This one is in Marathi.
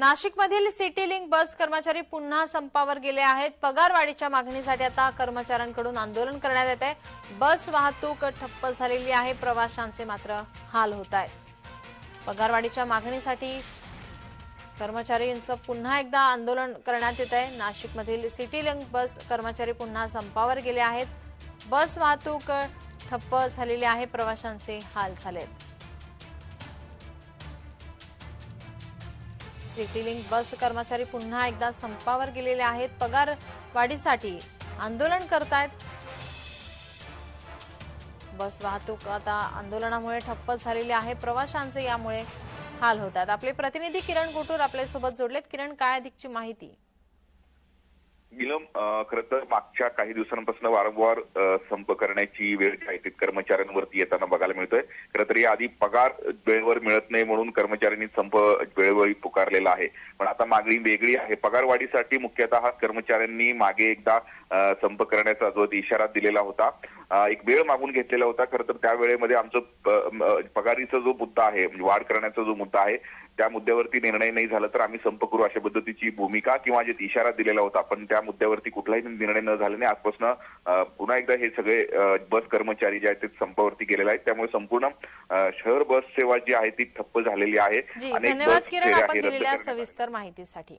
नाशिकमधील सिटी लिंक बस कर्मचारी पुन्हा संपावर गेले आहेत। पगारवाढीच्या मागणीसाठी आता कर्मचाऱ्यांकडून आंदोलन करण्यात येत आहे। बस वाहतूक ठप्प झालेली आहे, प्रवाशांचे मात्र हाल होत आहेत। पगारवाढीच्या मागणीसाठी कर्मचाऱ्यांचं पुन्हा एकदा आंदोलन करण्यात येत आहे। नाशिकमधील सिटी लिंक बस कर्मचारी पुन्हा संपावर गेले आहेत। बस वाहतूक ठप्प झालेली आहे, प्रवाशांचे हाल झालेत। सिटी लिंक बस कर्मचारी पुन्हा एकदा संपावर गेलेले आहेत। पगार वाढीसाठी आंदोलन करतायत। बस वाहतूक आता आंदोलनामुळे ठप्प झालेली आहे, प्रवाशांचे यामुळे हाल होतात। आपले प्रतिनिधी किरण कोटूर आपल्या सोबत जोडलेत। किरण, काय अधिकची माहिती? नीलम, खरं तर मागच्या काही दिवसांपासून वारंवार संप करण्याची वेळ आहे कर्मचाऱ्यांवरती येताना बघायला मिळतोय। खरं तर याआधी पगार वेळेवर मिळत नाही म्हणून कर्मचाऱ्यांनी संप वेळोवेळी पुकारलेला आहे, पण आता मागणी वेगळी आहे। पगारवाढीसाठी मुख्यतः कर्मचाऱ्यांनी मागे एकदा संप करण्याचा जो इशारा दिलेला होता, एक वेळ मागून घेतलेला होता। खरं तर त्या वेळेमध्ये आमचं पगारीचा जो मुद्दा आहे, म्हणजे वाढ करण्याचा जो मुद्दा आहे, त्या मुद्द्यावरती निर्णय नाही झाला तर आम्ही संप करू अशा पद्धतीची भूमिका किंवा जे इशारा दिलेला होता, पण त्या मुद्द्यावरती कुठलाही निर्णय न झाल्याने आजपासून पुन्हा एकदा हे सगळे बस कर्मचारी जे आहेत ते संपावरती गेलेले आहेत। त्यामुळे संपूर्ण शहर बस सेवा जी आहे ती ठप्प झालेली आहे। धन्यवाद किरण, आपण दिलेल्या सविस्तर माहितीसाठी।